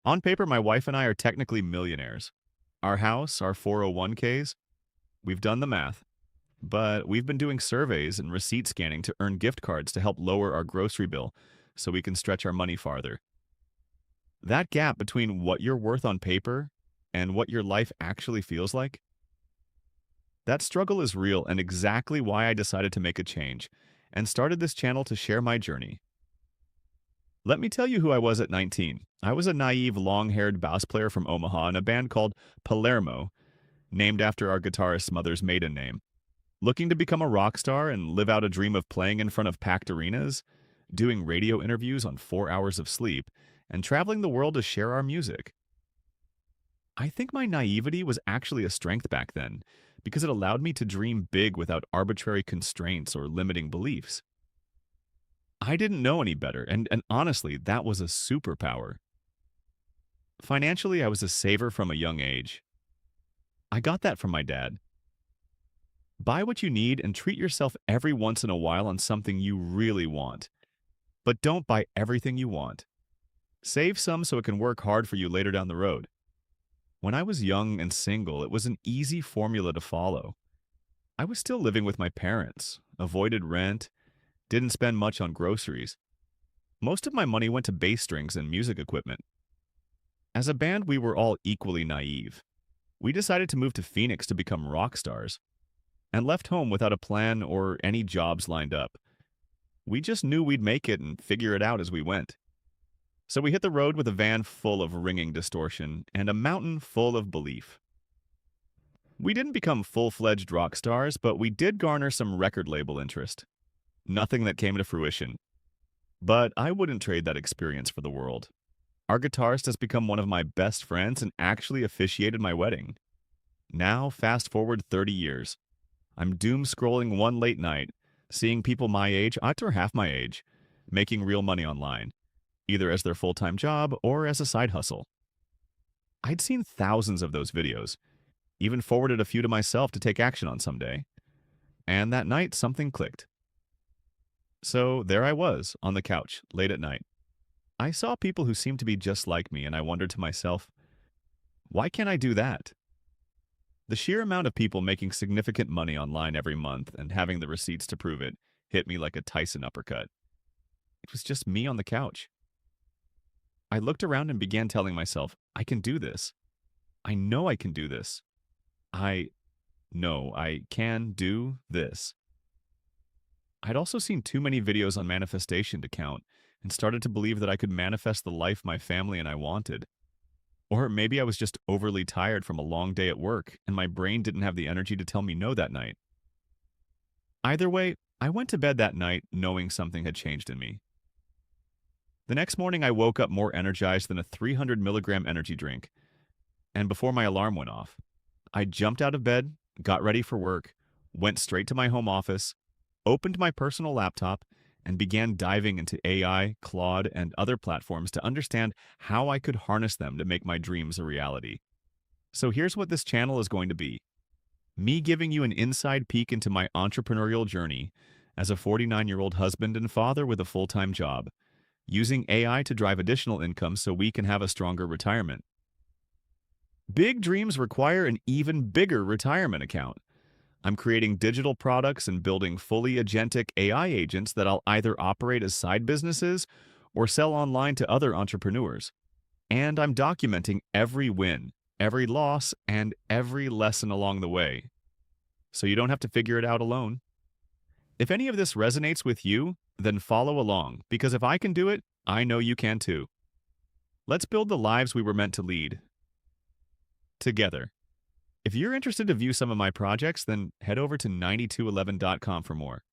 On paper, my wife and I are technically millionaires. Our house, our 401ks, we've done the math. But we've been doing surveys and receipt scanning to earn gift cards to help lower our grocery bill so we can stretch our money farther. That gap between what you're worth on paper and what your life actually feels like, that struggle is real and exactly why I decided to make a change and started this channel to share my journey. Let me tell you who I was at 19. I was a naive, long-haired bass player from Omaha in a band called Palermo, named after our guitarist's mother's maiden name. Looking to become a rock star and live out a dream of playing in front of packed arenas, doing radio interviews on 4 hours of sleep, and traveling the world to share our music. I think my naivety was actually a strength back then, because it allowed me to dream big without arbitrary constraints or limiting beliefs. I didn't know any better, and honestly, that was a superpower. Financially, I was a saver from a young age. I got that from my dad. Buy what you need and treat yourself every once in a while on something you really want. But don't buy everything you want. Save some so it can work hard for you later down the road. When I was young and single, it was an easy formula to follow. I was still living with my parents, avoided rent, didn't spend much on groceries. Most of my money went to bass strings and music equipment. As a band, we were all equally naive. We decided to move to Phoenix to become rock stars, and left home without a plan or any jobs lined up. We just knew we'd make it and figure it out as we went. So we hit the road with a van full of ringing distortion and a mountain full of belief. We didn't become full-fledged rock stars, but we did garner some record label interest. Nothing that came to fruition. But I wouldn't trade that experience for the world. Our guitarist has become one of my best friends and actually officiated my wedding. Now, fast forward 30 years. I'm doom scrolling one late night, seeing people my age, or half my age, making real money online, either as their full-time job or as a side hustle. I'd seen thousands of those videos, even forwarded a few to myself to take action on someday. And that night, something clicked. So there I was, on the couch, late at night. I saw people who seemed to be just like me, and I wondered to myself, why can't I do that? The sheer amount of people making significant money online every month and having the receipts to prove it hit me like a Tyson uppercut. It was just me on the couch. I looked around and began telling myself, I can do this. I know I can do this. I know I can do this. I'd also seen too many videos on manifestation to count and started to believe that I could manifest the life my family and I wanted. Or maybe I was just overly tired from a long day at work and my brain didn't have the energy to tell me no that night. Either way, I went to bed that night knowing something had changed in me. The next morning, I woke up more energized than a 300 milligram energy drink. And before my alarm went off, I jumped out of bed, got ready for work, went straight to my home office, opened my personal laptop, and began diving into AI, Claude, and other platforms to understand how I could harness them to make my dreams a reality. So here's what this channel is going to be. Me giving you an inside peek into my entrepreneurial journey as a 49-year-old husband and father with a full-time job, using AI to drive additional income so we can have a stronger retirement. Big dreams require an even bigger retirement account. I'm creating digital products and building fully agentic AI agents that I'll either operate as side businesses or sell online to other entrepreneurs. And I'm documenting every win, every loss, and every lesson along the way. So you don't have to figure it out alone. If any of this resonates with you, then follow along, because if I can do it, I know you can too. Let's build the lives we were meant to lead. Together. If you're interested to view some of my projects, then head over to 9211.com for more.